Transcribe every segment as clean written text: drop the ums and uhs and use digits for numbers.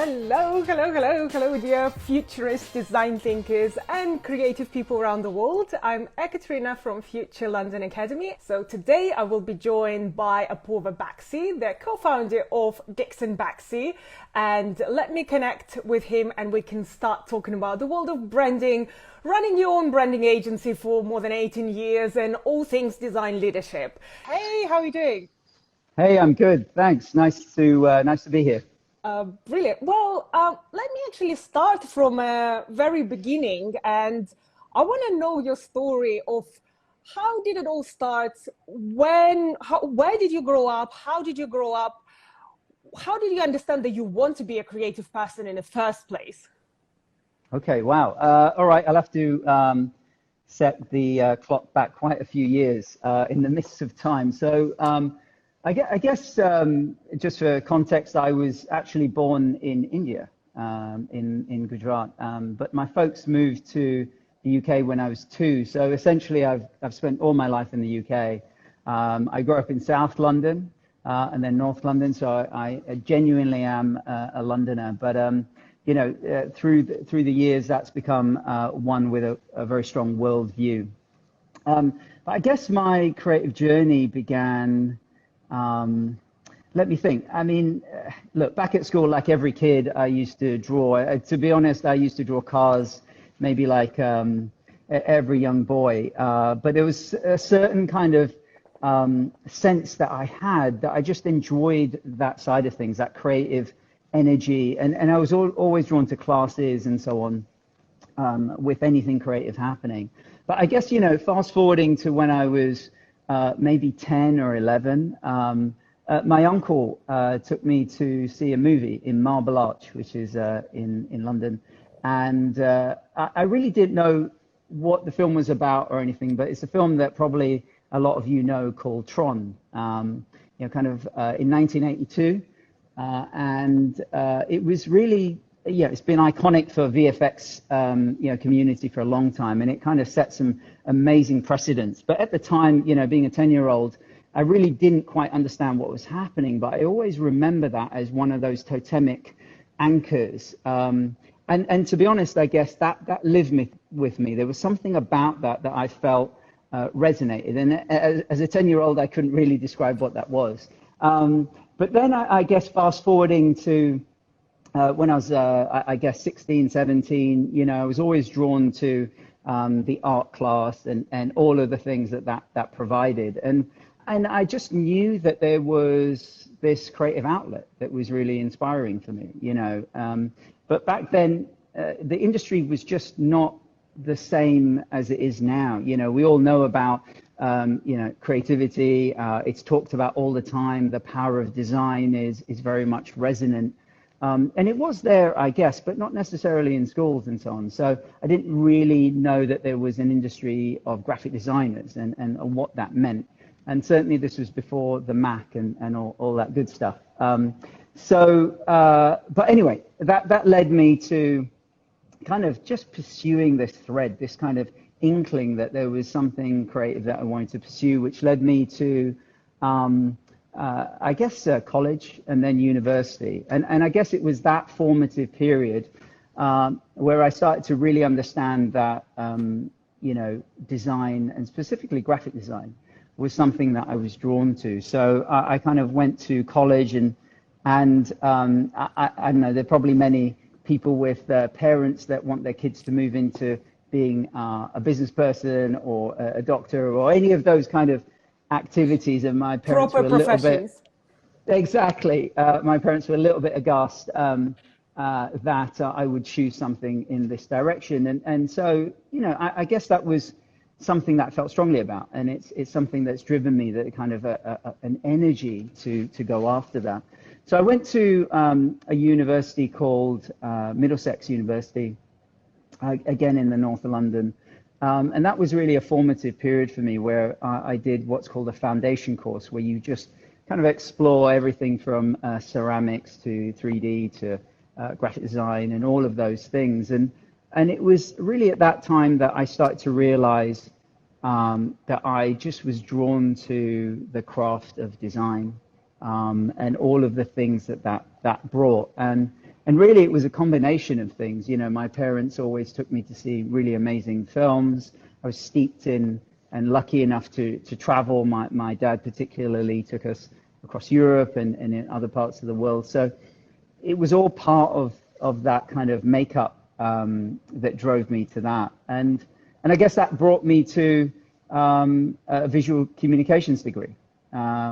Hello, hello, hello, hello, dear futurist design thinkers and creative people around the world. I'm Ekaterina from Future London Academy. So today I will be joined by Aporva Baxi, the co-founder of DixonBaxi. And let me connect with him and we can start talking about the world of branding, running your own branding agency for more than 18 years and all things design leadership. Hey, how are you doing? Hey, I'm good. Thanks. Nice to be here. Brilliant. Well, let me actually start from a very beginning, and I want to know your story of how did it all start? Where did you grow up? How did you grow up? How did you understand that you want to be a creative person in the first place? Okay, wow. All right, I'll have to set the clock back quite a few years in the midst of time. I guess just for context, I was actually born in India, in Gujarat, but my folks moved to the UK when I was 2. So essentially, I've spent all my life in the UK. I grew up in South London and then North London, so I genuinely am a Londoner. But through the years, that's become one with a very strong worldview. But I guess my creative journey began. Let me think. I mean, look, back at school, like every kid, I used to draw. To be honest, I used to draw cars, maybe like every young boy. But there was a certain kind of sense that I had that I just enjoyed that side of things, that creative energy. And I was always drawn to classes and so on with anything creative happening. But I guess, fast forwarding to when I was maybe 10 or 11, my uncle took me to see a movie in Marble Arch, which is in London. And I really didn't know what the film was about or anything, but it's a film that probably a lot of you know called Tron, in 1982. And it was really, it's been iconic for VFX, community for a long time, and it kind of set some amazing precedents. But at the time, being a 10-year-old, I really didn't quite understand what was happening, but I always remember that as one of those totemic anchors. And to be honest, I guess that lived with me. There was something about that I felt resonated. And as a 10-year-old, I couldn't really describe what that was. But then I guess fast forwarding to when I was, I guess, 16, 17, I was always drawn to the art class and all of the things that provided. And I just knew that there was this creative outlet that was really inspiring for me, But back then, the industry was just not the same as it is now. We all know about, creativity. It's talked about all the time. The power of design is very much resonant. And it was there, I guess, but not necessarily in schools and so on. So I didn't really know that there was an industry of graphic designers and what that meant. And certainly this was before the Mac and all that good stuff. But anyway, that led me to kind of just pursuing this thread, this kind of inkling that there was something creative that I wanted to pursue, which led me to college and then university. And I guess it was that formative period where I started to really understand that, design and specifically graphic design was something that I was drawn to. So I kind of went to college and I don't know, there are probably many people with parents that want their kids to move into being a business person or a doctor or any of those kind of activities, and my parents Proper were a little professions. bit exactly. My parents were a little bit aghast that I would choose something in this direction, and so I guess that was something that I felt strongly about, and it's something that's driven me, that kind of an energy to go after that. So I went to a university called Middlesex University, again in the north of London. And that was really a formative period for me, where I did what's called a foundation course, where you just kind of explore everything from ceramics to 3D to graphic design and all of those things. And it was really at that time that I started to realize that I just was drawn to the craft of design and all of the things that brought. And and really it was a combination of things. You know, my parents always took me to see really amazing films. I was steeped in and lucky enough to travel. My dad particularly took us across Europe and in other parts of the world. So it was all part of that kind of makeup that drove me to that. And I guess that brought me to a visual communications degree,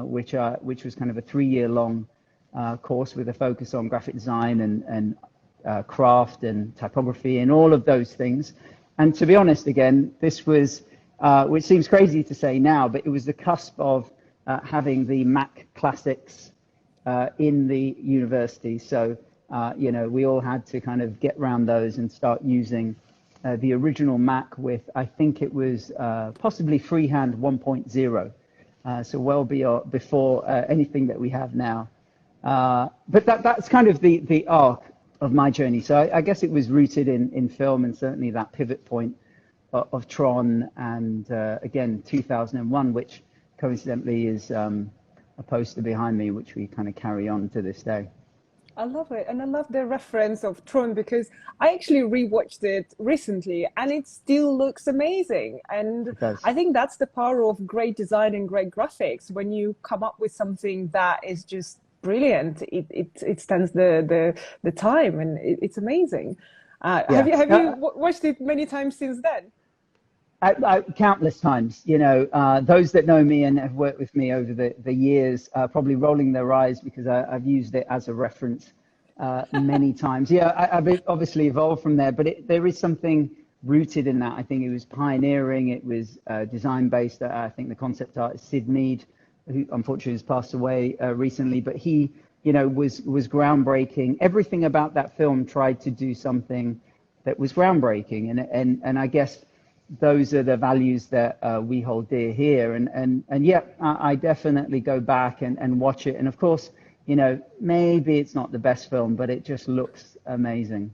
which was kind of a 3-year long course with a focus on graphic design and craft and typography and all of those things. And to be honest, again, this was, which seems crazy to say now, but it was the cusp of having the Mac classics in the university. So, you know, we all had to kind of get around those and start using the original Mac with, I think it was possibly freehand 1.0. So well before anything that we have now. But that's kind of the arc of my journey. So I guess it was rooted in film, and certainly that pivot point of Tron and again 2001, which coincidentally is a poster behind me, which we kind of carry on to this day. I love it. And I love the reference of Tron because I actually rewatched it recently and it still looks amazing. And I think that's the power of great design and great graphics. When you come up with something that is just brilliant, it stands the time, and it's amazing. Have you watched it many times since then? Countless times. You know, those that know me and have worked with me over the years probably rolling their eyes because I've used it as a reference many times. Yeah, I've obviously evolved from there, but there is something rooted in that. I think it was pioneering. It was design based. I think the concept artist Sid Mead, who unfortunately has passed away recently, but he, you know, was groundbreaking. Everything about that film tried to do something that was groundbreaking, and I guess those are the values that we hold dear here. And yeah, I definitely go back and watch it. And of course, you know, maybe it's not the best film, but it just looks amazing.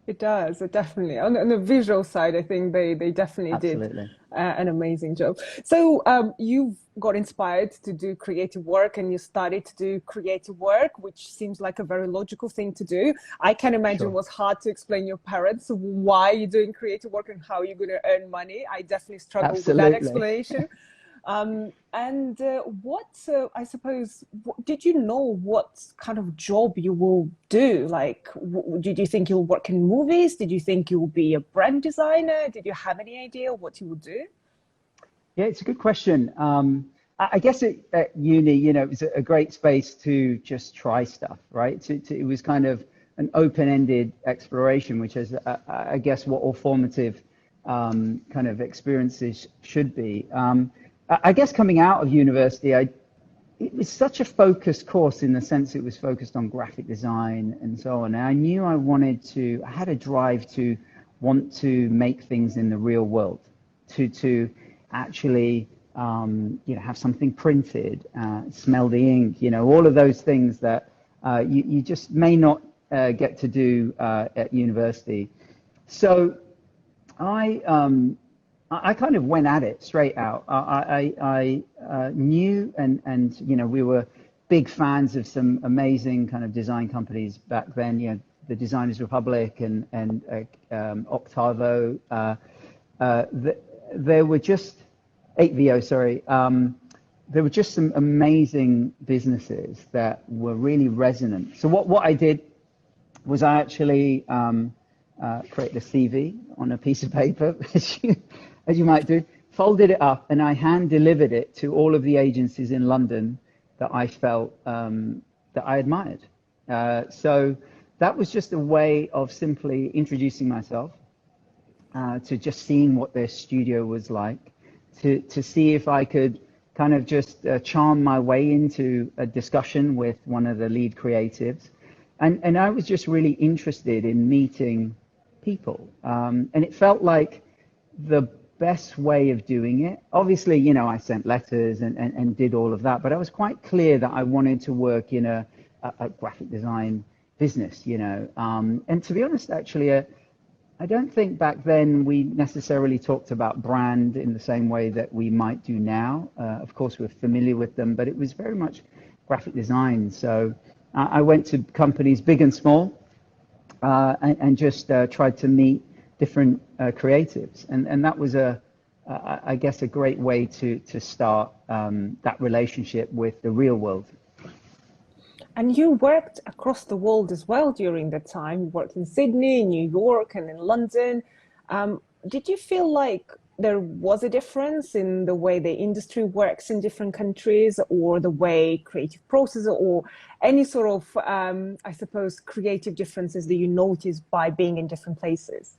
It does, it definitely. On the visual side, I think they definitely Absolutely. did an amazing job. So you've got inspired to do creative work and you started to do creative work, which seems like a very logical thing to do. I can imagine it was hard to explain your parents why you're doing creative work and how you're going to earn money. I definitely struggled with that explanation. I suppose, did you know what kind of job you will do? Like, did you think you'll work in movies? Did you think you'll be a brand designer? Did you have any idea what you would do? Yeah, it's a good question. I guess at uni, you know, it was a great space to just try stuff, right? It was kind of an open-ended exploration, which is, I guess, what all formative kind of experiences should be. I guess coming out of university, it was such a focused course in the sense it was focused on graphic design and so on. And I knew I had a drive to want to make things in the real world, to actually, you know, have something printed, smell the ink, you know, all of those things that you just may not get to do at university. So I kind of went at it straight out. I knew, and you know, we were big fans of some amazing kind of design companies back then. You know, the Designers Republic and Octavo. There were just 8VO. Sorry. There were just some amazing businesses that were really resonant. So what I did was I actually created a CV on a piece of paper, as you might do, folded it up, and I hand delivered it to all of the agencies in London that I felt that I admired. So that was just a way of simply introducing myself, to just seeing what their studio was like, to see if I could kind of just charm my way into a discussion with one of the lead creatives. And I was just really interested in meeting people. And it felt like the best way of doing it. Obviously, you know, I sent letters and did all of that, but I was quite clear that I wanted to work in a graphic design business, you know. And to be honest, actually, I don't think back then we necessarily talked about brand in the same way that we might do now. Of course, we're familiar with them, but it was very much graphic design. So I went to companies big and small, and just tried to meet different creatives. And that was I guess, a great way to start that relationship with the real world. And you worked across the world as well during that time. You worked in Sydney, New York, and in London. Did you feel like there was a difference in the way the industry works in different countries, or the way creative process, or any sort of, I suppose, creative differences that you noticed by being in different places?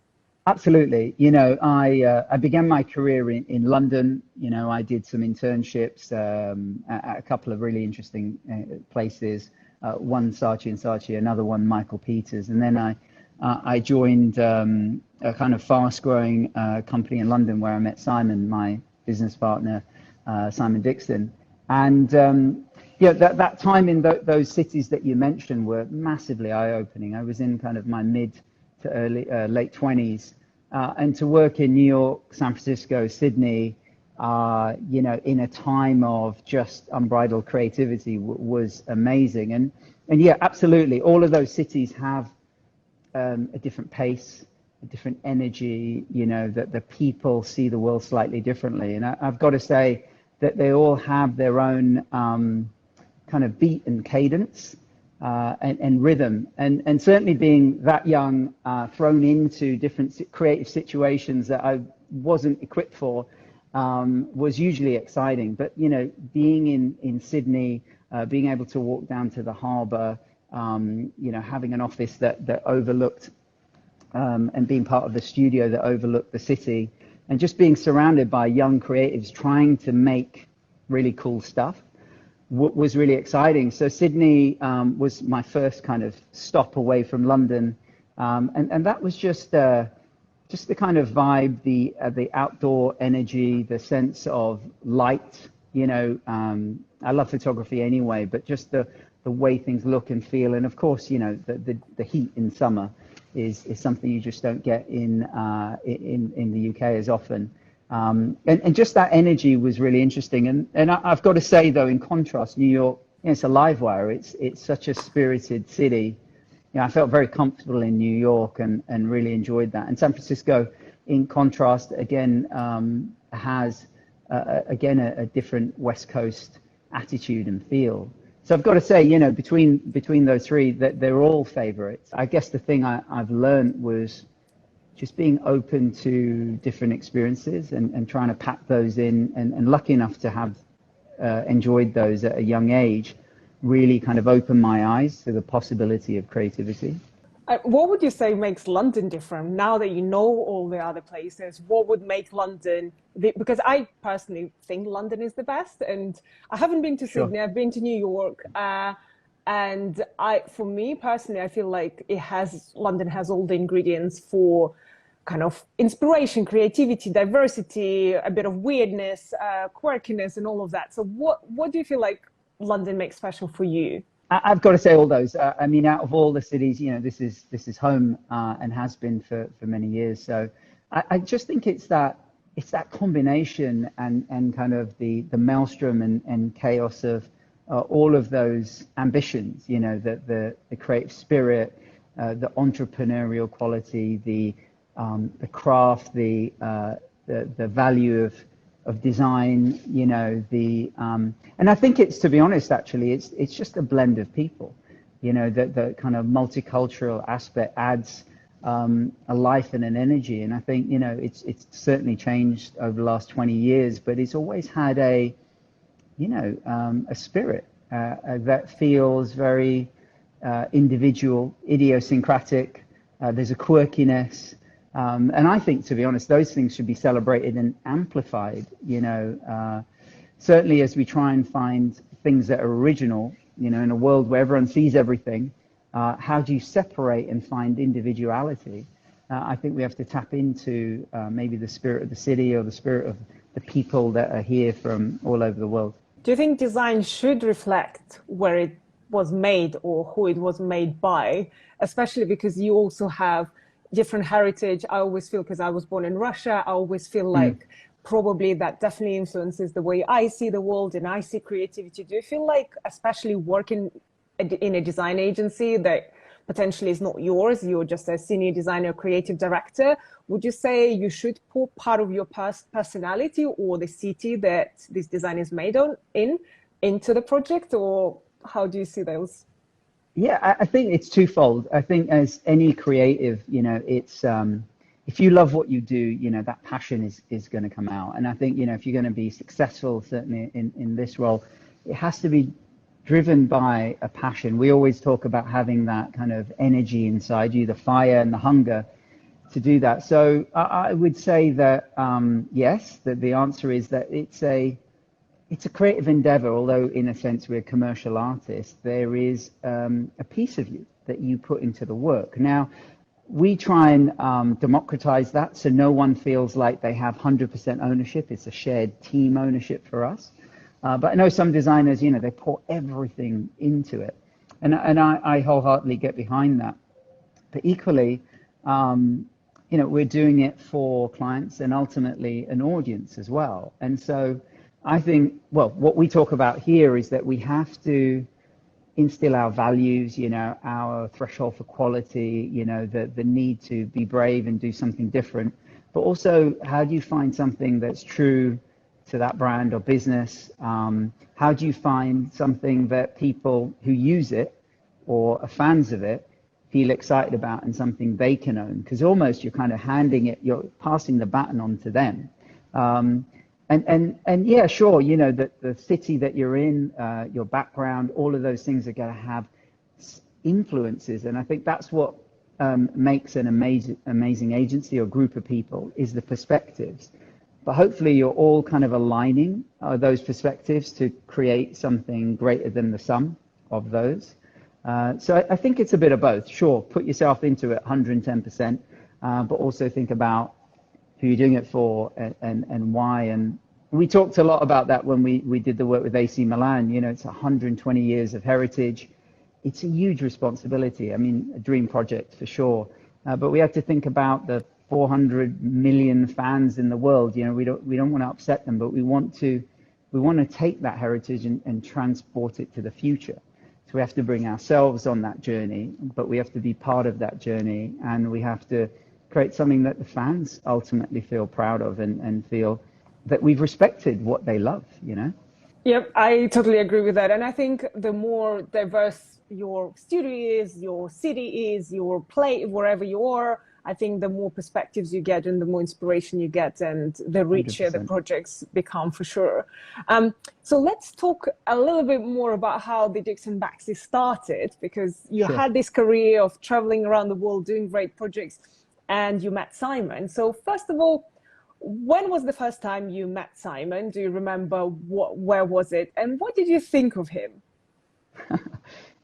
Absolutely. I began my career in London. I did some internships at a couple of really interesting places. One Saatchi and Saatchi, another one Michael Peters, and then I joined a kind of fast-growing company in London where I met Simon, my business partner, Simon Dixon, and that time in those cities that you mentioned were massively eye-opening. I was in kind of my mid to late 20s, and to work in New York, San Francisco, Sydney, in a time of just unbridled creativity was amazing. And yeah, absolutely, all of those cities have a different pace, a different energy, that the people see the world slightly differently. And I've got to say that they all have their own kind of beat and cadence. And rhythm, and certainly being that young, thrown into different creative situations that I wasn't equipped for, was hugely exciting. But being in Sydney, being able to walk down to the harbour, having an office that overlooked, and being part of the studio that overlooked the city, and just being surrounded by young creatives trying to make really cool stuff, was really exciting. So Sydney was my first kind of stop away from London, and that was just the kind of vibe, the outdoor energy, the sense of light. I love photography anyway, but just the way things look and feel, and of course, the heat in summer is something you just don't get in the UK as often. And just that energy was really interesting. And I've got to say, though, in contrast, New York, it's a live wire. It's such a spirited city. I felt very comfortable in New York and really enjoyed that. And San Francisco, in contrast, again, has a different West Coast attitude and feel. So I've got to say, between those three, that they're all favorites. I guess the thing I've learned was just being open to different experiences and trying to pack those in, and lucky enough to have enjoyed those at a young age, really kind of opened my eyes to the possibility of creativity. What would you say makes London different now that you know all the other places? What would make London, because I personally think London is the best, and I haven't been to Sydney, I've been to New York, and for me personally, I feel like London has all the ingredients for kind of inspiration, creativity, diversity, a bit of weirdness, quirkiness, and all of that. So what do you feel like London makes special for you? I've got to say all those. I mean, out of all the cities, this is home, and has been for many years. So I just think it's that combination and kind of the maelstrom and chaos of all of those ambitions. The creative spirit, the entrepreneurial quality, the craft, the value of design, and I think it's, to be honest, actually, it's just a blend of people, the kind of multicultural aspect adds a life and an energy. And I think, it's certainly changed over the last 20 years, but it's always had a spirit that feels very individual, idiosyncratic. There's a quirkiness. And I think, to be honest, those things should be celebrated and amplified, certainly as we try and find things that are original, in a world where everyone sees everything. How do you separate and find individuality? I think we have to tap into maybe the spirit of the city or the spirit of the people that are here from all over the world. Do you think design should reflect where it was made or who it was made by, especially because you also have different heritage? I always feel, because I was born in Russia, I always feel like probably that definitely influences the way I see the world and I see creativity. Do you feel like, especially working in a design agency, that potentially is not yours, you're just a senior designer, creative director, would you say you should put part of your personality or the city that this design is made into the project, or how do you see those? Yeah, I think it's twofold. I think as any creative, it's if you love what you do, that passion is going to come out. And I think, if you're going to be successful, certainly in this role, it has to be driven by a passion. We always talk about having that kind of energy inside you, the fire and the hunger to do that. So I would say that yes, that the answer is that it's a creative endeavor, although in a sense we're commercial artists. There is a piece of you that you put into the work. Now, we try and democratize that so no one feels like they have 100% ownership. It's a shared team ownership for us. But I know some designers, they pour everything into it. And I wholeheartedly get behind that. But equally, we're doing it for clients and ultimately an audience as well. And so I think, well, what we talk about here is that we have to instill our values, our threshold for quality, the need to be brave and do something different. But also, how do you find something that's true to that brand or business? How do you find something that people who use it or are fans of it feel excited about and something they can own? Because almost you're kind of you're passing the baton on to them. And yeah, sure, that the city that you're in, your background, all of those things are going to have influences. And I think that's what makes an amazing agency or group of people, is the perspectives. But hopefully you're all kind of aligning those perspectives to create something greater than the sum of those. So I think it's a bit of both. Sure, put yourself into it 110%, but also think about who you're doing it for and why. And we talked a lot about that when we did the work with AC Milan. It's 120 years of heritage. It's a huge responsibility. I mean, a dream project for sure. But we have to think about the 400 million fans in the world. We don't want to upset them, but we want to take that heritage and transport it to the future. So we have to bring ourselves on that journey, but we have to be part of that journey, and we have to create something that the fans ultimately feel proud of and feel that we've respected what they love, Yep, I totally agree with that. And I think the more diverse your studio is, your city is, your play, wherever you are, I think the more perspectives you get and the more inspiration you get and the richer 100%. the projects become, for sure. So let's talk a little bit more about how the DixonBaxi started, because you Sure. had this career of traveling around the world, doing great projects, and you met Simon. So first of all, when was the first time you met Simon? Do you remember where was it? And what did you think of him?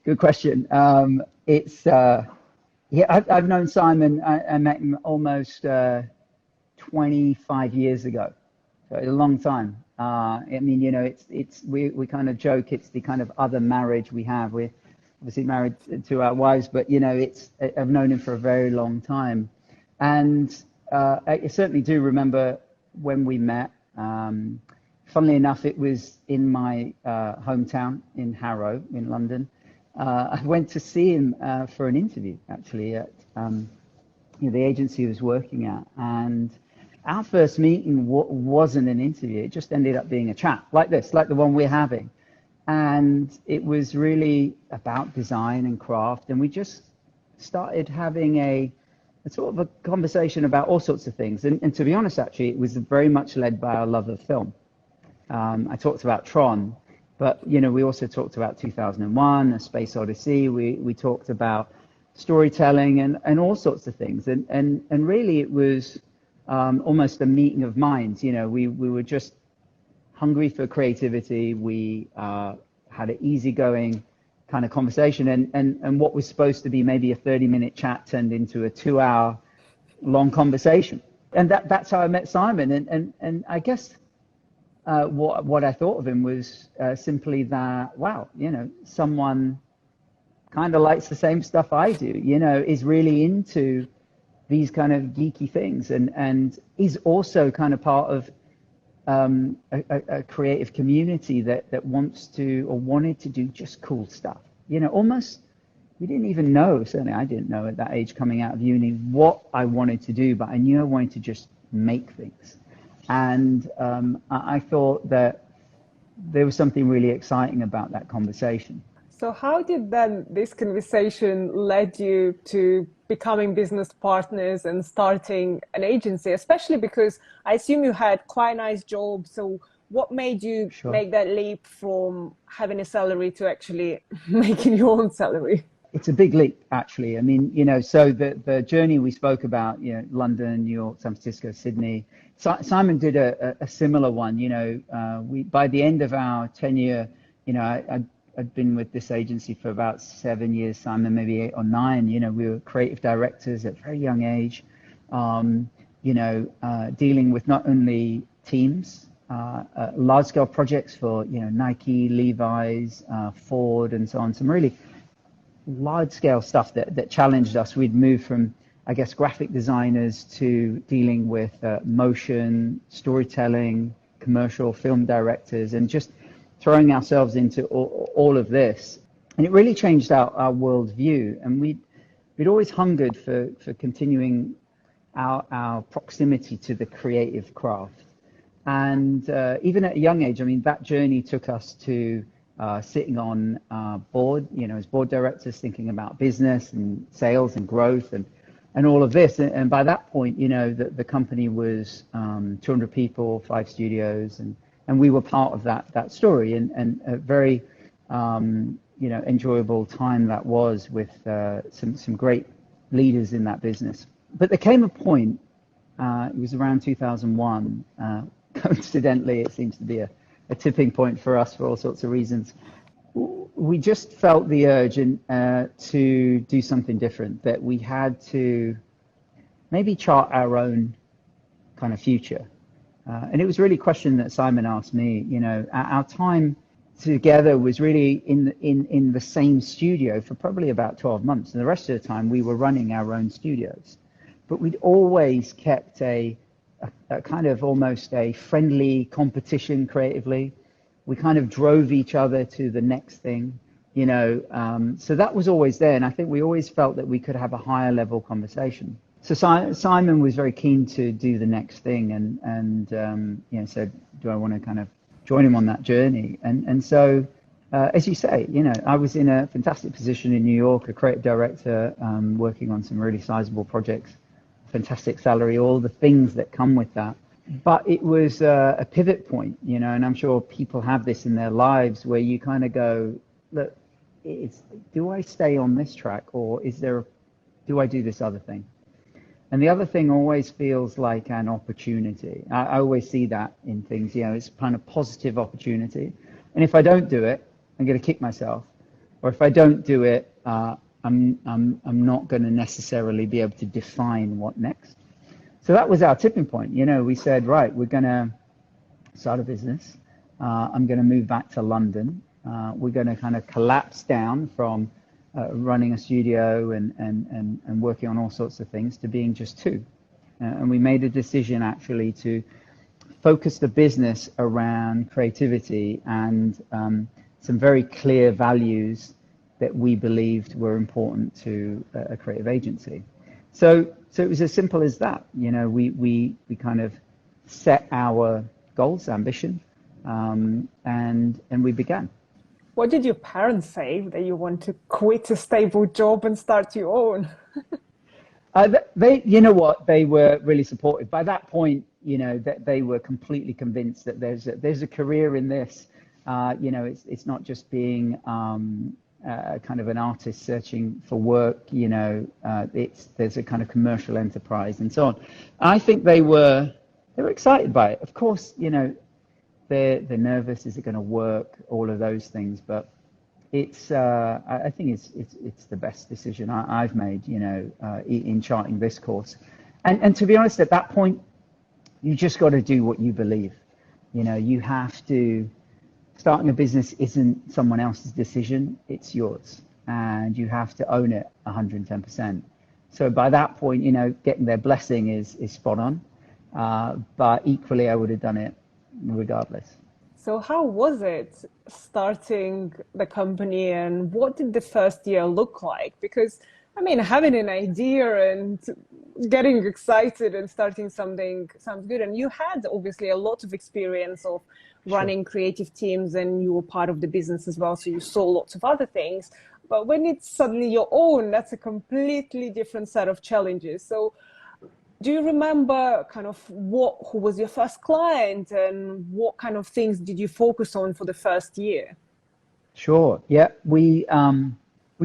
Good question. I've known Simon. I met him almost 25 years ago. So a long time. I mean, we kind of joke it's the kind of other marriage we have. We're obviously married to our wives, but I've known him for a very long time. And I certainly do remember when we met. Funnily enough, it was in my hometown in Harrow in London. I went to see him for an interview, actually, at the agency he was working at. And our first meeting wasn't an interview. It just ended up being a chat like this, like the one we're having. And it was really about design and craft. And we just started having a sort of a conversation about all sorts of things. And to be honest, actually, it was very much led by our love of film. I talked about Tron, but we also talked about 2001, A Space Odyssey. We talked about storytelling and all sorts of things. And really, it was almost a meeting of minds. We were just hungry for creativity. We had an easygoing kind of conversation, and what was supposed to be maybe a 30-minute chat turned into a 2-hour long conversation. And that's how I met Simon. And I guess what I thought of him was simply that, wow, someone kind of likes the same stuff I do, is really into these kind of geeky things, and is also kind of part of a creative community that wants to or wanted to do just cool stuff. Almost we didn't even know, certainly I didn't know at that age coming out of uni, what I wanted to do, but I knew I wanted to just make things. And I thought that there was something really exciting about that conversation. So how did then this conversation led you to becoming business partners and starting an agency, especially because I assume you had quite a nice job. So what made you Sure. make that leap from having a salary to actually making your own salary? It's a big leap, actually. I mean, so the journey we spoke about, London, New York, San Francisco, Sydney. Simon did a similar one. We by the end of our tenure, I'd been with this agency for about 7 years, Simon, maybe 8 or 9. We were creative directors at a very young age, dealing with not only teams, large-scale projects for, Nike, Levi's, Ford, and so on. Some really large-scale stuff that challenged us. We'd moved from, I guess, graphic designers to dealing with motion, storytelling, commercial film directors, and just throwing ourselves into all of this. And it really changed our worldview. And we'd always hungered for continuing our proximity to the creative craft. And even at a young age, I mean, that journey took us to sitting on board, as board directors, thinking about business and sales and growth and all of this. And by that point, the company was 200 people, 5 studios, and we were part of that story, and a very enjoyable time that was with some great leaders in that business. But there came a point, it was around 2001, coincidentally, it seems to be a tipping point for us for all sorts of reasons. We just felt the urge to do something different, that we had to maybe chart our own kind of future. And it was really a question that Simon asked me. Our time together was really in the same studio for probably about 12 months. And the rest of the time we were running our own studios. But we'd always kept a kind of almost a friendly competition creatively. We kind of drove each other to the next thing, so that was always there. And I think we always felt that we could have a higher level conversation. So Simon was very keen to do the next thing and said, do I want to kind of join him on that journey? And so, as you say, I was in a fantastic position in New York, a creative director, working on some really sizable projects, fantastic salary, all the things that come with that. But it was a pivot point, and I'm sure people have this in their lives where you kind of go, look, do I stay on this track, or do I do this other thing? And the other thing always feels like an opportunity. I always see that in things, it's kind of positive opportunity. And if I don't do it, I'm going to kick myself. Or if I don't do it, I'm not going to necessarily be able to define what next. So that was our tipping point. We said, right, we're going to start a business. I'm going to move back to London. We're going to kind of collapse down from running a studio and working on all sorts of things to being just 2. And we made a decision actually to focus the business around creativity and some very clear values that we believed were important to a creative agency. So it was as simple as that. We kind of set our goals, ambition, and we began. What did your parents say that you want to quit a stable job and start your own? They were really supportive. By that point, that they were completely convinced that there's a career in this. It's not just being kind of an artist searching for work. There's a kind of commercial enterprise and so on. I think they were excited by it. Of course, they're nervous. Is it going to work? All of those things, but I think it's the best decision I've made, in charting this course. And to be honest, at that point, you just got to do what you believe. You have to. Starting a business isn't someone else's decision; it's yours, and you have to own it 110%. So by that point, getting their blessing is spot on. But equally, I would have done it regardless. So how was it starting the company and what did the first year look like? Because I mean, having an idea and getting excited and starting something sounds good. And you had obviously a lot of experience of Sure. running creative teams and you were part of the business as well. So you saw lots of other things. But when it's suddenly your own, that's a completely different set of challenges. So do you remember kind of who was your first client and what kind of things did you focus on for the first year? Sure. Yeah, we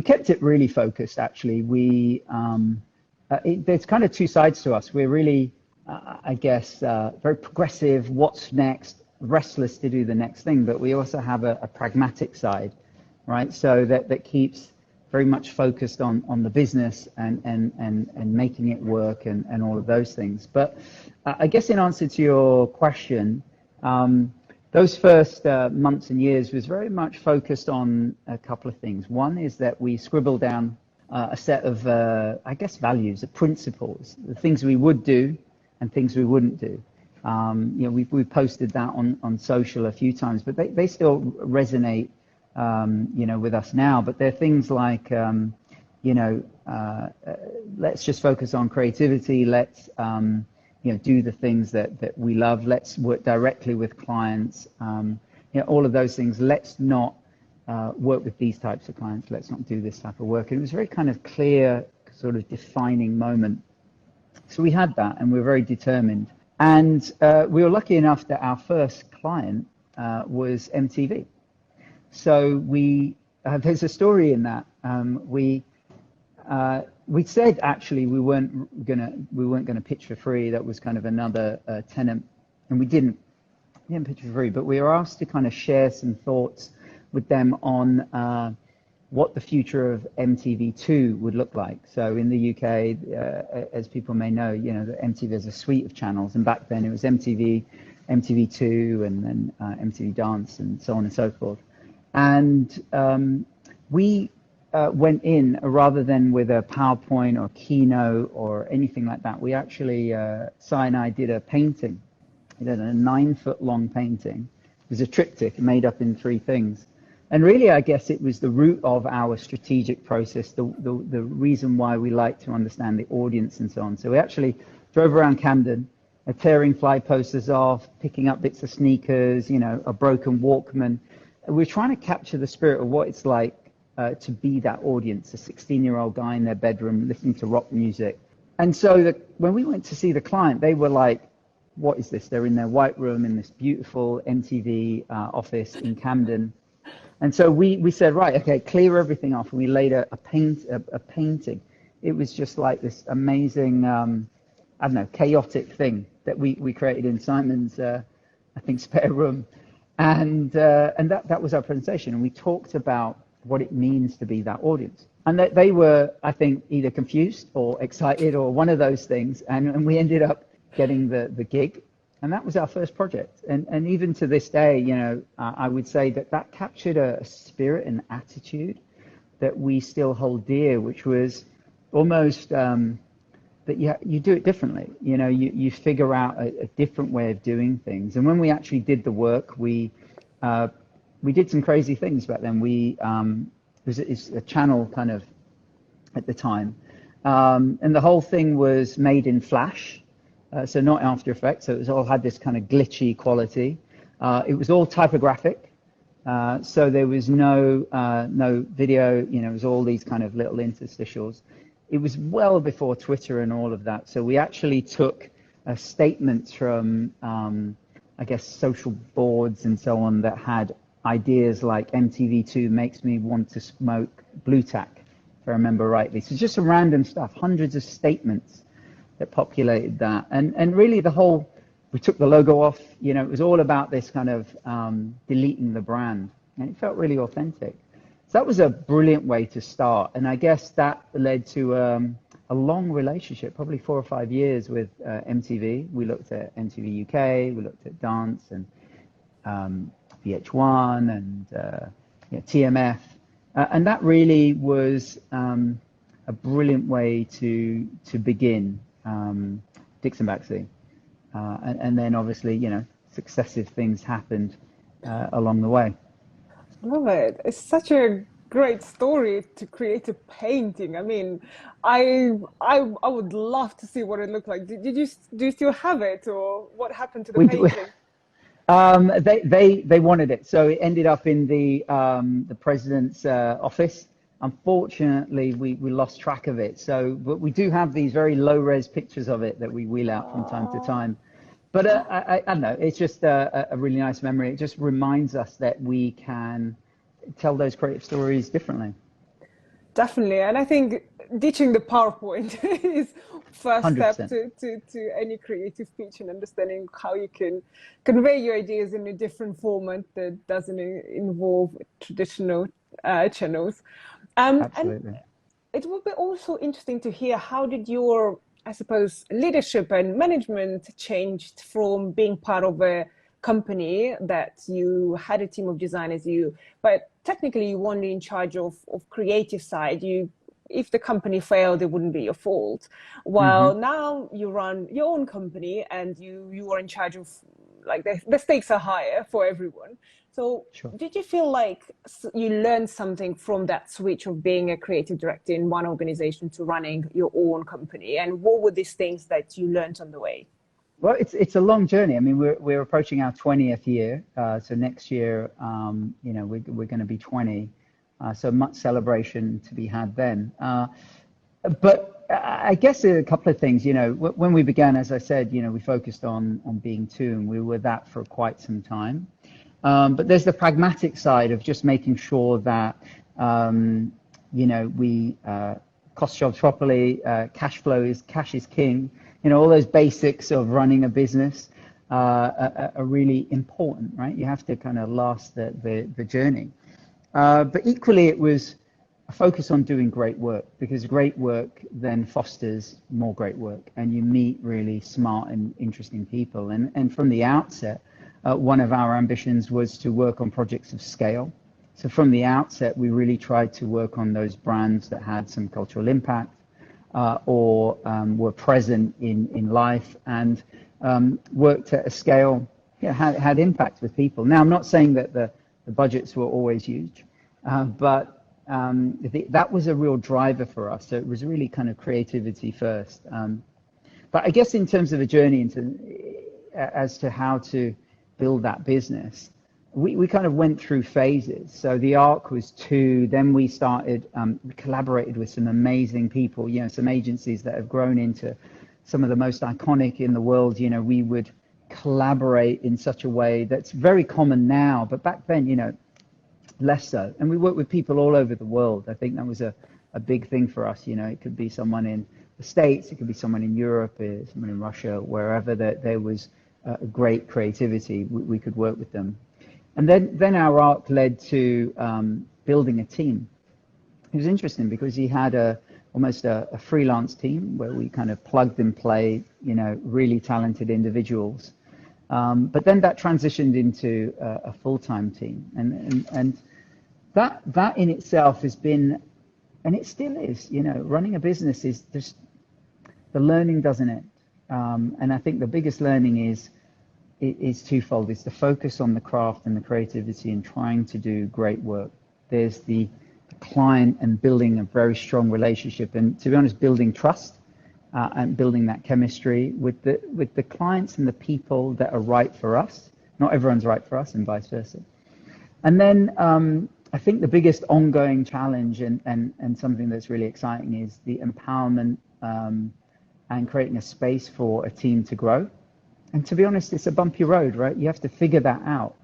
kept it really focused. Actually, there's kind of two sides to us. We're really, I guess, very progressive. What's next? Restless to do the next thing, but we also have a pragmatic side, right? So that keeps very much focused on the business and making it work and all of those things. But I guess in answer to your question. Those first months and years was very much focused on a couple of things. One is that we scribbled down a set of, I guess, values, principles, the things we would do and things we wouldn't do. We posted that on social a few times, but they still resonate, with us now. But they're things like, let's just focus on creativity. Let's do the things that we love. Let's work directly with clients. All of those things. Let's not work with these types of clients. Let's not do this type of work. And it was a very kind of clear, sort of defining moment. So we had that, and we were very determined. And we were lucky enough that our first client was MTV. So there's a story in that. We said actually we weren't gonna pitch for free. That was kind of another tenant, and we didn't pitch for free. But we were asked to kind of share some thoughts with them on what the future of MTV2 would look like. So in the UK, as people may know, the MTV has a suite of channels, and back then it was MTV, MTV2, and then MTV Dance, and so on and so forth. And we went in, rather than with a PowerPoint or keynote or anything like that, we actually, Si and I did a painting. We did a 9-foot long painting. It was a triptych made up in 3 things. And really, I guess it was the root of our strategic process, the reason why we like to understand the audience and so on. So we actually drove around Camden, tearing fly posters off, picking up bits of sneakers, a broken Walkman. We're trying to capture the spirit of what it's like to be that audience, a 16-year-old guy in their bedroom listening to rock music. And so when we went to see the client, they were like, what is this? They're in their white room in this beautiful MTV office in Camden. And so we said, right, okay, clear everything off. And we laid a painting. It was just like this amazing, chaotic thing that we created in Simon's, spare room. And that was our presentation. And we talked about what it means to be that audience. And they were, I think, either confused or excited or one of those things. And we ended up getting the gig. And that was our first project. And even to this day, I would say that captured a spirit and attitude that we still hold dear, which was almost that you do it differently. You figure out a different way of doing things. And when we actually did the work, we did some crazy things back then. It's a channel kind of at the time. And the whole thing was made in Flash. So not After Effects, so it all had this kind of glitchy quality. It was all typographic, so there was no video. It was all these kind of little interstitials. It was well before Twitter and all of that. So we actually took statements from, social boards and so on that had ideas like MTV2 makes me want to smoke blue tack, if I remember rightly. So just some random stuff, hundreds of statements that populated that, and really we took the logo off. It was all about this kind of deleting the brand, and it felt really authentic. So that was a brilliant way to start, and I guess that led to a long relationship, probably 4 or 5 years with MTV. We looked at MTV UK, we looked at Dance and VH1 and TMF, and that really was a brilliant way to begin DixonBaxi, and then obviously successive things happened along the way. Love it. It's such a great story to create a painting. I mean, I would love to see what it looked like. Do you still have it, or what happened to the We do, painting? they wanted it, so it ended up in the president's office. Unfortunately, we lost track of it. So, but we do have these very low res pictures of it that we wheel out from time to Oh, time. But I don't know. It's just a really nice memory. It just reminds us that we can tell those creative stories differently. definitely. And I think ditching the PowerPoint is first step 100%. to any creative pitch and understanding how you can convey your ideas in a different format that doesn't involve traditional channels. And Absolutely. it would be also interesting to hear how did your, I suppose, leadership and management changed from being part of a company that you had a team of designers, but technically you weren't in charge of creative side. If the company failed, it wouldn't be your fault. Hmm. While now you run your own company and you are in charge of, like, the stakes are higher for everyone. So Sure. did you feel like you learned something from that switch of being a creative director in one organization to running your own company? And what were these things that you learned on the way? Well, it's a long journey. I mean, we're approaching our 20th year. So next year, we're going to be 20. So much celebration to be had then. But I guess a couple of things. When we began, as I said, we focused on being two, and we were that for quite some time. But there's the pragmatic side of just making sure that we cost jobs properly. Cash is king. All those basics of running a business are really important, right? You have to kind of last the journey. But equally, it was a focus on doing great work, because great work then fosters more great work, and you meet really smart and interesting people. And from the outset, one of our ambitions was to work on projects of scale. So from the outset, we really tried to work on those brands that had some cultural impact, or were present in life, and worked at a scale, had impact with people. Now, I'm not saying that the budgets were always huge, but that was a real driver for us. So it was really kind of creativity first. But I guess in terms of a journey as to how to build that business, we kind of went through phases. So the arc was two, then we collaborated with some amazing people, some agencies that have grown into some of the most iconic in the world. We would collaborate in such a way that's very common now, but back then, less so. And we worked with people all over the world. I think that was a big thing for us. It could be someone in the States, it could be someone in Europe, someone in Russia, wherever there was great creativity, we could work with them. And then our arc led to building a team. It was interesting because he had almost a freelance team where we kind of plugged and played, really talented individuals. But then that transitioned into a full-time team, and that in itself has been, and it still is, running a business is just, the learning doesn't end. And I think the biggest learning is twofold. It's the focus on the craft and the creativity and trying to do great work. There's the client and building a very strong relationship, and to be honest, building trust and building that chemistry with the clients and the people that are right for us. Not everyone's right for us, and vice versa. And then I think the biggest ongoing challenge and something that's really exciting is the empowerment and creating a space for a team to grow. And to be honest, it's a bumpy road, right? You have to figure that out.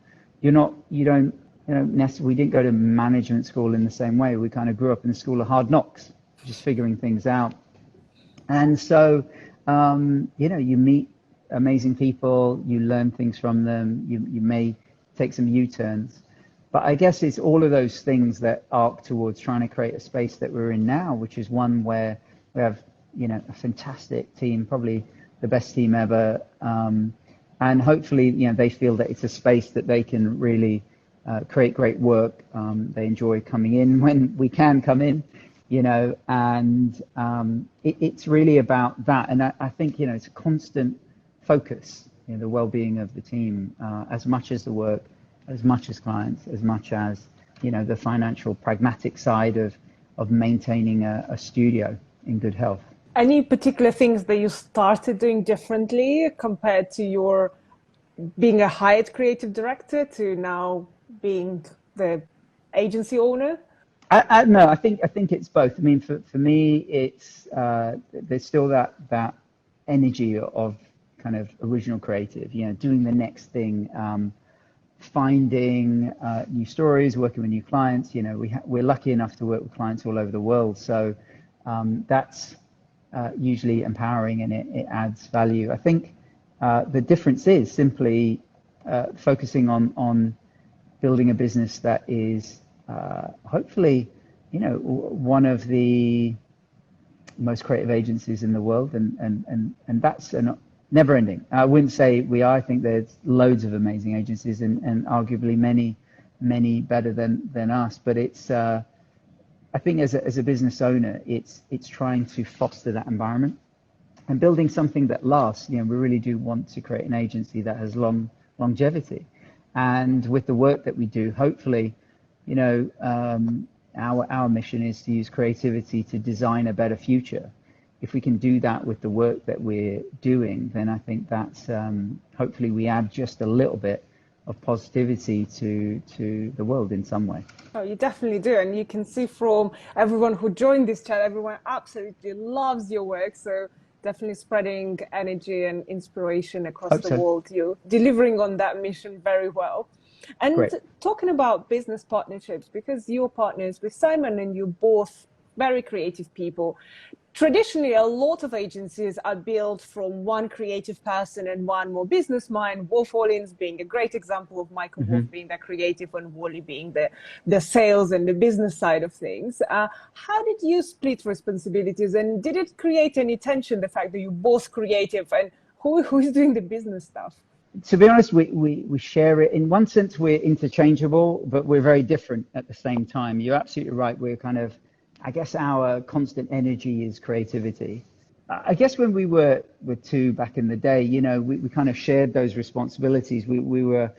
We didn't go to management school in the same way. We kind of grew up in the school of hard knocks, just figuring things out. And so, you meet amazing people, you learn things from them, you may take some U-turns. But I guess it's all of those things that arc towards trying to create a space that we're in now, which is one where we have, a fantastic team, probably the best team ever. And hopefully, they feel that it's a space that they can really create great work. They enjoy coming in when we can come in, and it's really about that. And I think, it's a constant focus, the well-being of the team, as much as the work. as much as clients, as much as, the financial pragmatic side of maintaining a studio in good health. Any particular things that you started doing differently compared to your being a hired creative director to now being the agency owner? No, I think it's both. I mean, for me, it's there's still that energy of kind of original creative, doing the next thing, finding new stories, working with new clients. We're lucky enough to work with clients all over the world, so that's usually empowering, and it adds value. I think the difference is simply focusing on building a business that is hopefully, one of the most creative agencies in the world, and that's never ending. I wouldn't say we are. I think there's loads of amazing agencies, and arguably many better than us. But it's I think as a business owner, it's trying to foster that environment and building something that lasts. We really do want to create an agency that has longevity. And with the work that we do, hopefully, our mission is to use creativity to design a better future. If we can do that with the work that we're doing, then I think that's hopefully we add just a little bit of positivity to the world in some way. Oh, you definitely do. And you can see from everyone who joined this chat, everyone absolutely loves your work. So definitely spreading energy and inspiration across the world. You're delivering on that mission very well. And Great. Talking about business partnerships, because you're partners with Simon and you're both very creative people. Traditionally, a lot of agencies are built from one creative person and one more business mind. Wolf Hollins being a great example of Michael Wolf being the creative and Wally being the sales and the business side of things. How did you split responsibilities, and did it create any tension, the fact that you're both creative, and who is doing the business stuff? To be honest, we share it. In one sense, we're interchangeable, but we're very different at the same time. You're absolutely right. We're kind of, I guess our constant energy is creativity. I guess when we were two back in the day, we kind of shared those responsibilities. We were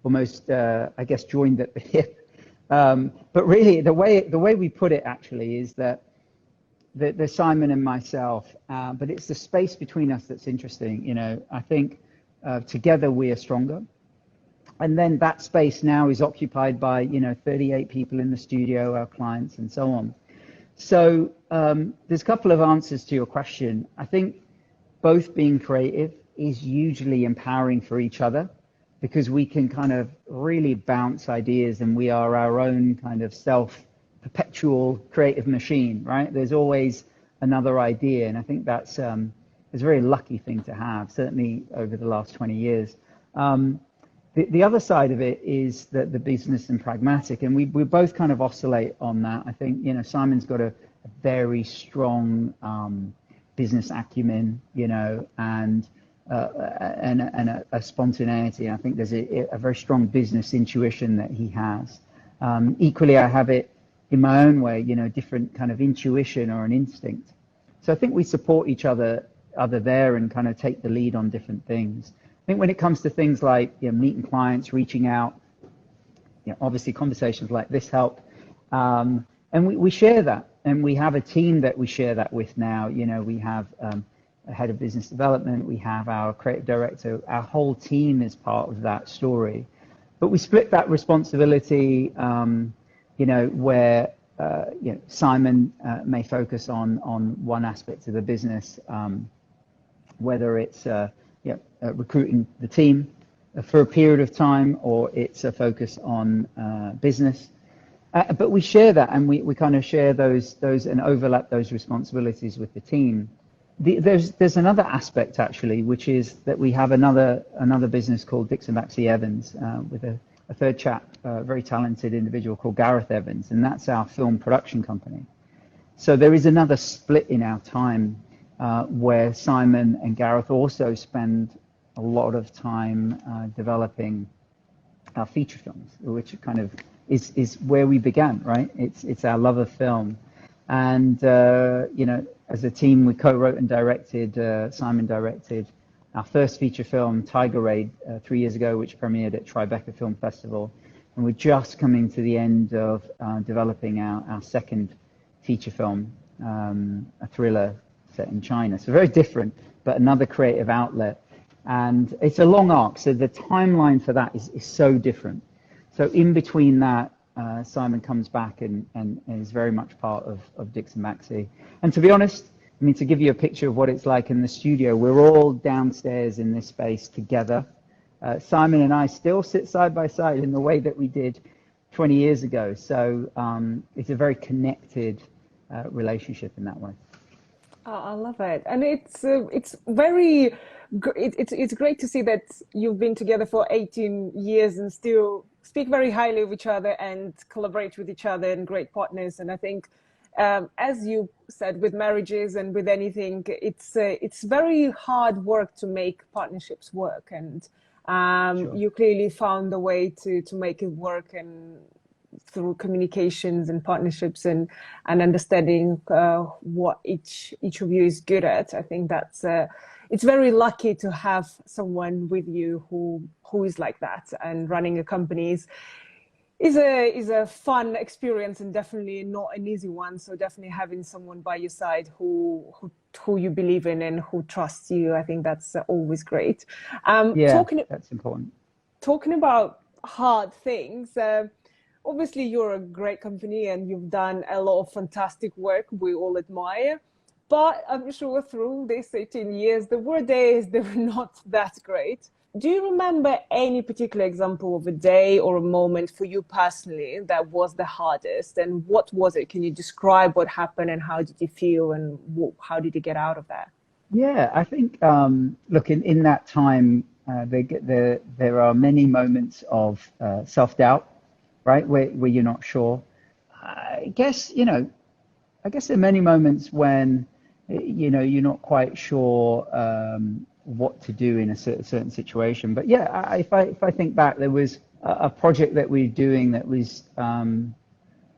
almost, I guess, joined at the hip. But really, the way we put it actually is that there's Simon and myself, but it's the space between us that's interesting. I think together we are stronger. And then that space now is occupied by, 38 people in the studio, our clients, and so on. So there's a couple of answers to your question. I think both being creative is hugely empowering for each other, because we can kind of really bounce ideas, and we are our own kind of self-perpetual creative machine, right? There's always another idea, and I think that's a very lucky thing to have, certainly over the last 20 years. The other side of it is that the business and pragmatic, and we both kind of oscillate on that. I think, Simon's got a very strong business acumen, and a spontaneity. I think there's a very strong business intuition that he has. Equally, I have it in my own way, different kind of intuition or an instinct. So I think we support each other there and kind of take the lead on different things. I think when it comes to things like meeting clients, reaching out, obviously conversations like this help, and we share that, and we have a team that we share that with now. We have a head of business development, we have our creative director, our whole team is part of that story. But we split that responsibility, where Simon may focus on one aspect of the business, whether it's recruiting the team for a period of time, or it's a focus on business. But we share that, and we kind of share those and overlap those responsibilities with the team. There's another aspect actually, which is that we have another business called DixonBaxi Evans with a third chap, a very talented individual called Gareth Evans, and that's our film production company. So there is another split in our time where Simon and Gareth also spend a lot of time developing our feature films, which kind of is where we began, right? It's our love of film. And, as a team, we co-wrote and directed, Simon directed our first feature film, Tiger Raid, 3 years ago, which premiered at Tribeca Film Festival. And we're just coming to the end of developing our second feature film, a thriller set in China. So very different, but another creative outlet. And it's a long arc, so the timeline for that is so different. So in between that, Simon comes back and is very much part of DixonBaxi. And to be honest, I mean, to give you a picture of what it's like in the studio, we're all downstairs in this space together. Simon and I still sit side by side in the way that we did 20 years ago. So it's a very connected relationship in that way. Oh, I love it, and it's very it's great to see that you've been together for 18 years and still speak very highly of each other and collaborate with each other and great partners. And I think, as you said, with marriages and with anything, it's very hard work to make partnerships work, and Sure. you clearly found a way to make it work, and through communications and partnerships and understanding what each of you is good at. I think that's it's very lucky to have someone with you who is like that. And running a company is a fun experience and definitely not an easy one. So definitely having someone by your side who you believe in and who trusts you, I think that's always great. Yeah, that's important. Talking about hard things. Obviously, you're a great company and you've done a lot of fantastic work we all admire. But I'm sure through these 18 years, there were days that were not that great. Do you remember any particular example of a day or a moment for you personally that was the hardest? And what was it? Can you describe what happened and how did you feel and how did you get out of that? Yeah, I think, look, in that time, there are many moments of self-doubt, right, where you're not sure. I guess there are many moments when, you're not quite sure what to do in a certain situation. But yeah, if I think back, there was a project that we were doing that was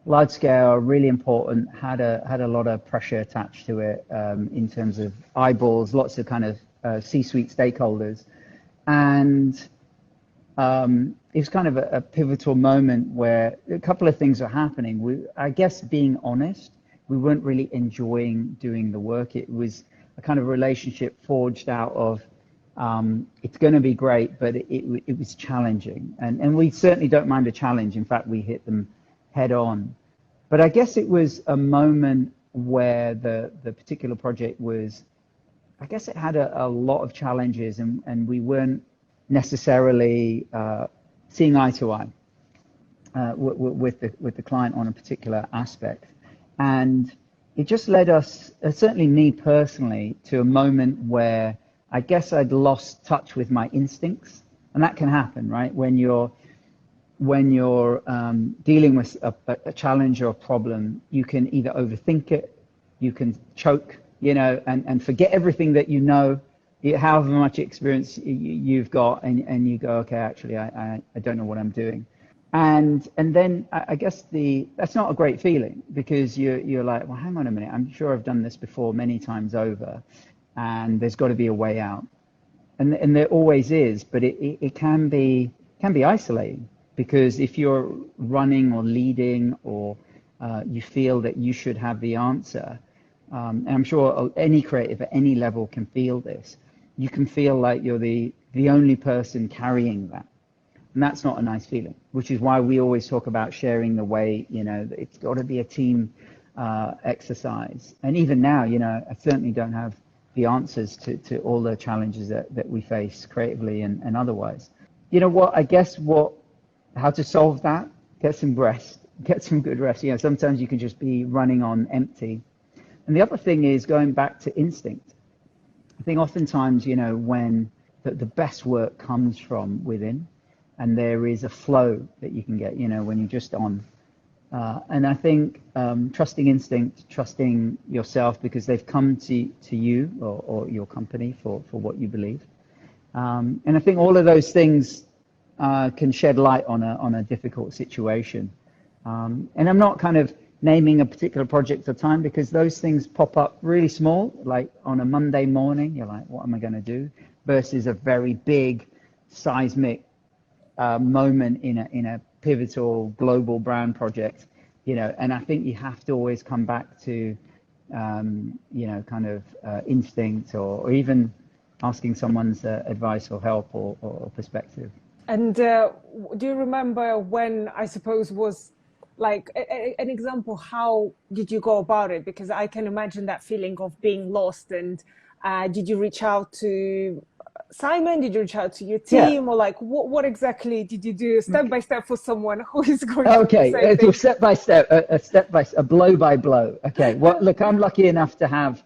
large scale, really important, had a lot of pressure attached to it in terms of eyeballs, lots of kind of C-suite stakeholders. And it was kind of a pivotal moment where a couple of things were happening. I guess being honest, we weren't really enjoying doing the work. It was a kind of relationship forged out of it's going to be great, but it was challenging. And we certainly don't mind a challenge. In fact, we hit them head on. But I guess it was a moment where the particular project was, I guess it had a lot of challenges and we weren't necessarily seeing eye to eye with the client on a particular aspect. And it just led us, certainly me personally, to a moment where I guess I'd lost touch with my instincts. And that can happen, right? When you're dealing with a challenge or a problem, you can either overthink it, you can choke, and forget everything that however much experience you've got, and you go, okay, actually, I don't know what I'm doing. And then I guess that's not a great feeling, because you're like, well, hang on a minute, I'm sure I've done this before many times over, and there's got to be a way out. And there always is, but it can be isolating, because if you're running or leading or you feel that you should have the answer, and I'm sure any creative at any level can feel this, you can feel like you're the only person carrying that. And that's not a nice feeling, which is why we always talk about sharing the weight. It's got to be a team exercise. And even now, I certainly don't have the answers to all the challenges that we face creatively and otherwise. How to solve that? Get some rest, get some good rest. Sometimes you can just be running on empty. And the other thing is going back to instinct. I think oftentimes, when the best work comes from within, and there is a flow that you can get, when you're just on. And I think trusting instinct, trusting yourself, because they've come to you or your company for what you believe. And I think all of those things can shed light on a difficult situation. And I'm not kind of naming a particular project or time, because those things pop up really small, like on a Monday morning, you're like, what am I going to do? versus a very big seismic moment in a pivotal global brand project, you know. And I think you have to always come back to, you know, kind of instinct, or even asking someone's advice or help or perspective. And do you remember when, I suppose, was like an example, how did you go about it? Because I can imagine that feeling of being lost. And did you reach out to Simon? Did you reach out to your Yeah. team? Or like, what exactly did you do step by step for someone who is going through the Okay, same it's a thing? step by step, a blow by blow. Okay, well, look, I'm lucky enough to have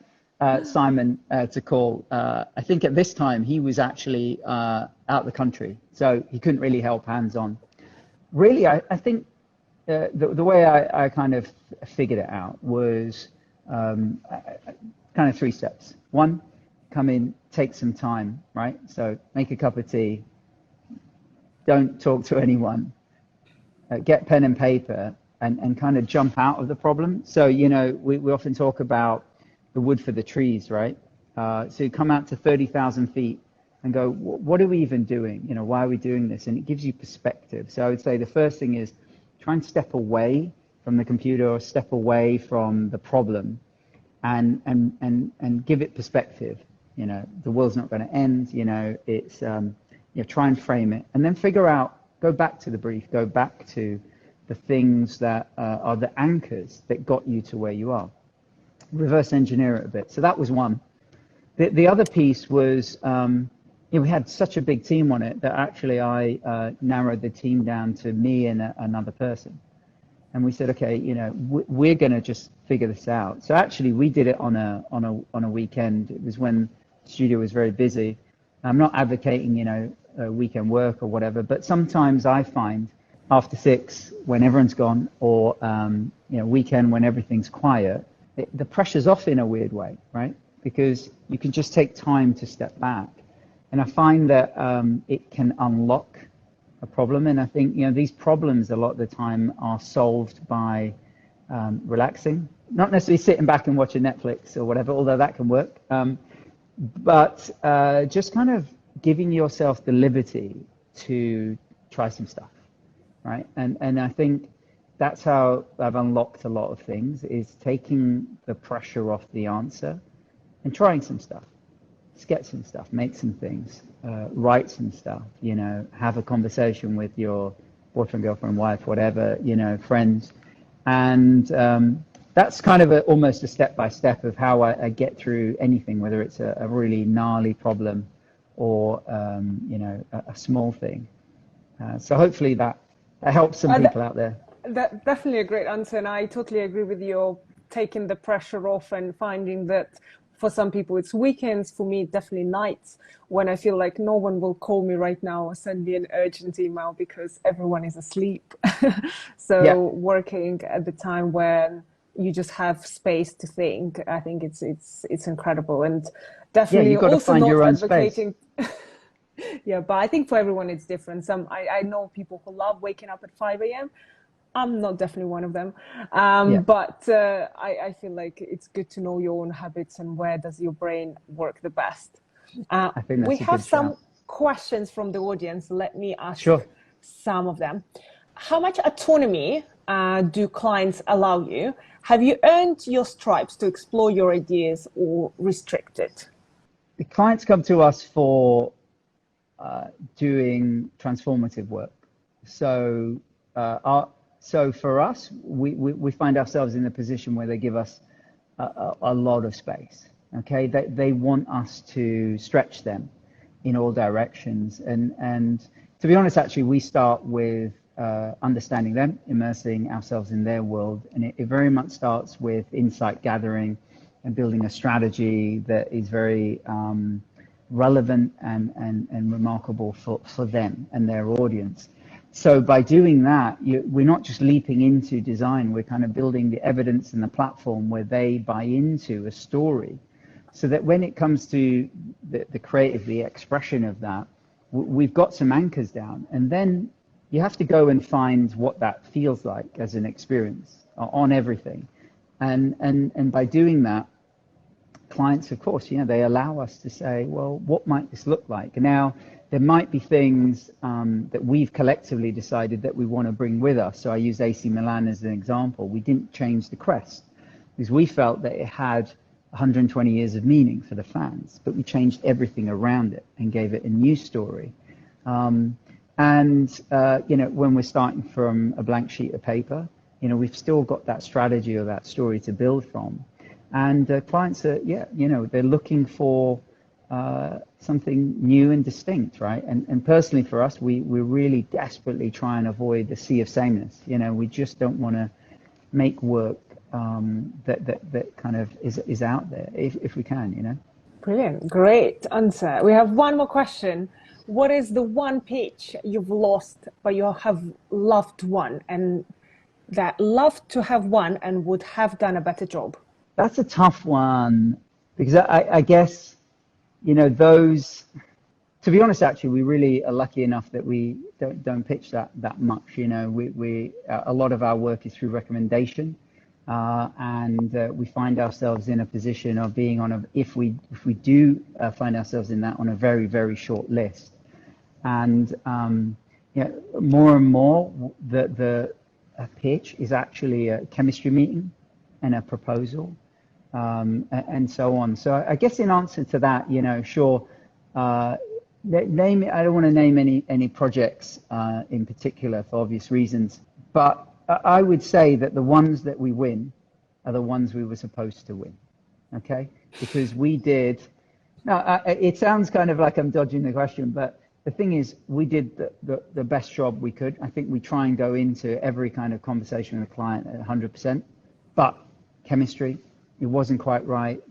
Simon to call. I think at this time he was actually out the country, so he couldn't really help hands on. Really, I think the way I kind of figured it out was kind of three steps. One, come in, take some time, right? So make a cup of tea, don't talk to anyone, get pen and paper, and kind of jump out of the problem. So, you know, we often talk about the wood for the trees, right? So you come out to 30,000 feet and go, what are we even doing? You know, why are we doing this? And it gives you perspective. So I would say the first thing is try and step away from the computer or step away from the problem, and give it perspective. You know, the world's not going to end. You know, it's you know, try and frame it, and then figure out. Go back to the brief. Go back to the things that are the anchors that got you to where you are. Reverse engineer it a bit. So that was one. The other piece was, you know, we had such a big team on it that actually I narrowed the team down to me and another person. And we said, okay, you know, we're going to just figure this out. So actually we did it on a weekend. It was when the studio was very busy. I'm not advocating, you know, weekend work or whatever, but sometimes I find after 6 when everyone's gone, or you know, weekend when everything's quiet, the pressure's off in a weird way, right? Because you can just take time to step back, and I find that it can unlock a problem. And I think, you know, these problems a lot of the time are solved by relaxing, not necessarily sitting back and watching Netflix or whatever, although that can work, but just kind of giving yourself the liberty to try some stuff, right? And I think that's how I've unlocked a lot of things, is taking the pressure off the answer and trying some stuff. Sketch some stuff, make some things, write some stuff, you know, have a conversation with your boyfriend, girlfriend, wife, whatever, you know, friends. And that's kind of almost a step-by-step of how I get through anything, whether it's a really gnarly problem or, you know, a small thing. So hopefully that helps some people out there. That definitely a great answer, and I totally agree with you. Taking the pressure off and finding that for some people it's weekends, for me definitely nights, when I feel like no one will call me right now or send me an urgent email because everyone is asleep. So Yeah. working at the time when you just have space to think, I think it's incredible. And Yeah, definitely you've got to also find not your own space. advocating. Yeah, but I think for everyone it's different. I know people who love waking up at 5 a.m. I'm not definitely one of them. Yeah, But I feel like it's good to know your own habits and where does your brain work the best. I think We that's a have good some shout. questions from the audience. Let me ask Sure. some of them. How much autonomy do clients allow you? Have you earned your stripes to explore your ideas or restricted? The clients come to us for doing transformative work. So, so for us, we find ourselves in a position where they give us a lot of space. Okay, they want us to stretch them in all directions, and to be honest, actually, we start with understanding them, immersing ourselves in their world, and it very much starts with insight gathering and building a strategy that is very relevant and remarkable for them and their audience. So by doing that, we're not just leaping into design, we're kind of building the evidence and the platform where they buy into a story, so that when it comes to the creative, the expression of that, we've got some anchors down. And then you have to go and find what that feels like as an experience on everything. And by doing that, clients, of course, they allow us to say, well, what might this look like? Now, there might be things that we've collectively decided that we want to bring with us. So I use AC Milan as an example. We didn't change the crest because we felt that it had 120 years of meaning for the fans, but we changed everything around it and gave it a new story. When we're starting from a blank sheet of paper, we've still got that strategy or that story to build from. And clients are, they're looking for something new and distinct, right? And personally for us, we really desperately try and avoid the sea of sameness. We just don't want to make work that kind of is out there if we can, Brilliant, great answer. We have one more question. What is the one pitch you've lost but you have loved one, and that loved to have won and would have done a better job? That's a tough one, because I guess, those, to be honest, actually, we really are lucky enough that we don't pitch that much. We a lot of our work is through recommendation, and we find ourselves in a position of being on if we do find ourselves in that, on a very, very short list. And more and more the pitch is actually a chemistry meeting and a proposal, and so on. So I guess in answer to that, sure, I don't want to name any projects in particular for obvious reasons, but I would say that the ones that we win are the ones we were supposed to win. Okay, because we did. Now it sounds kind of like I'm dodging the question, but the thing is, we did the best job we could. I think we try and go into every kind of conversation with a client at 100%, but chemistry, it wasn't quite right.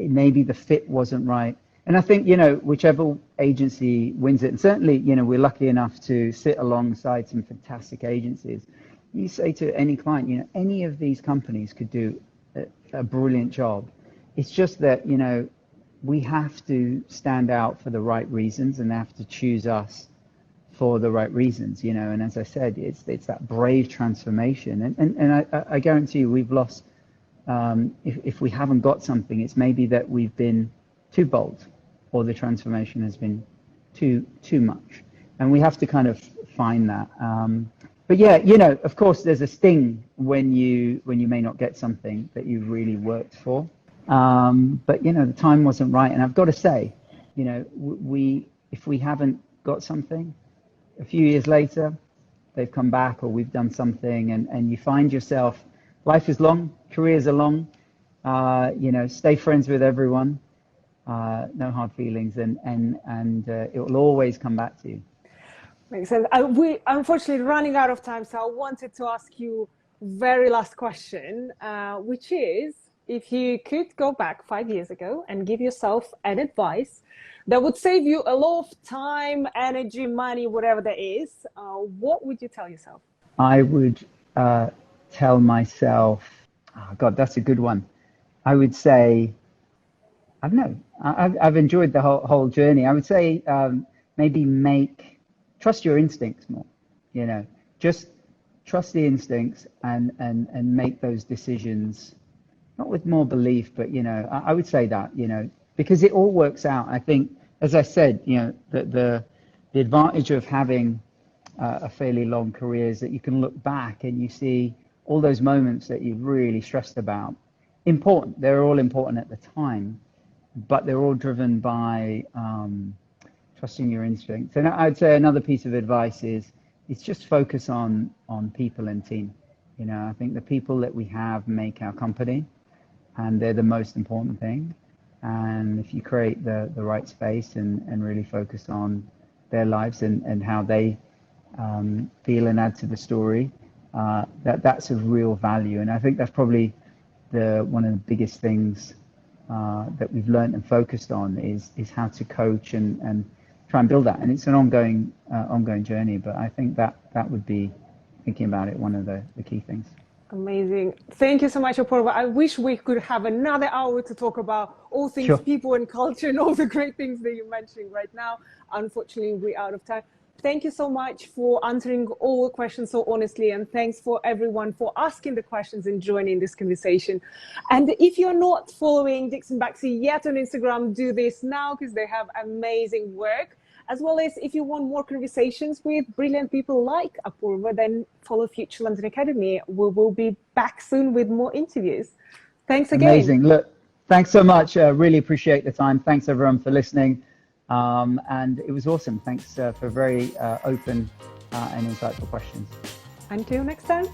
Maybe the fit wasn't right. And I think, whichever agency wins it, and certainly, we're lucky enough to sit alongside some fantastic agencies. You say to any client, any of these companies could do a brilliant job. It's just that, we have to stand out for the right reasons, and they have to choose us for the right reasons, and as I said, it's that brave transformation. And I guarantee you, we've lost, if we haven't got something, it's maybe that we've been too bold, or the transformation has been too much, and we have to kind of find that. But yeah, of course, there's a sting when you may not get something that you've really worked for. But the time wasn't right, and I've got to say, if we haven't got something, a few years later, they've come back, or we've done something, and you find yourself, life is long, careers are long, stay friends with everyone, no hard feelings, and it will always come back to you. Makes sense. We unfortunately running out of time, so I wanted to ask you very last question, which is, if you could go back 5 years ago and give yourself an advice that would save you a lot of time, energy, money, whatever that is, what would you tell yourself? I would tell myself, oh God, that's a good one. I would say, I don't know, I've enjoyed the whole journey. I would say maybe trust your instincts more, just trust the instincts and make those decisions. Not with more belief, but, I would say that, because it all works out. I think, as I said, the advantage of having a fairly long career is that you can look back and you see all those moments that you've really stressed about. Important. They're all important at the time, but they're all driven by trusting your instincts. And I'd say another piece of advice is just focus on people and team. I think the people that we have make our company, and they're the most important thing. And if you create the right space and really focus on their lives and how they feel and add to the story, that's of real value. And I think that's probably one of the biggest things that we've learned and focused on is how to coach and try and build that. And it's an ongoing journey, but I think that would be, thinking about it, one of the key things. Amazing. Thank you so much, Aporva. I wish we could have another hour to talk about all things people and culture and all the great things that you're mentioning right now. Unfortunately, we're out of time. Thank you so much for answering all the questions so honestly, and thanks for everyone for asking the questions and joining this conversation. And if you're not following DixonBaxi yet on Instagram, do this now because they have amazing work. As well as if you want more conversations with brilliant people like Aporva, then follow Future London Academy. We will be back soon with more interviews. Thanks again. Amazing. Look, thanks so much. Really appreciate the time. Thanks everyone for listening. And it was awesome. Thanks for very open and insightful questions. Until next time.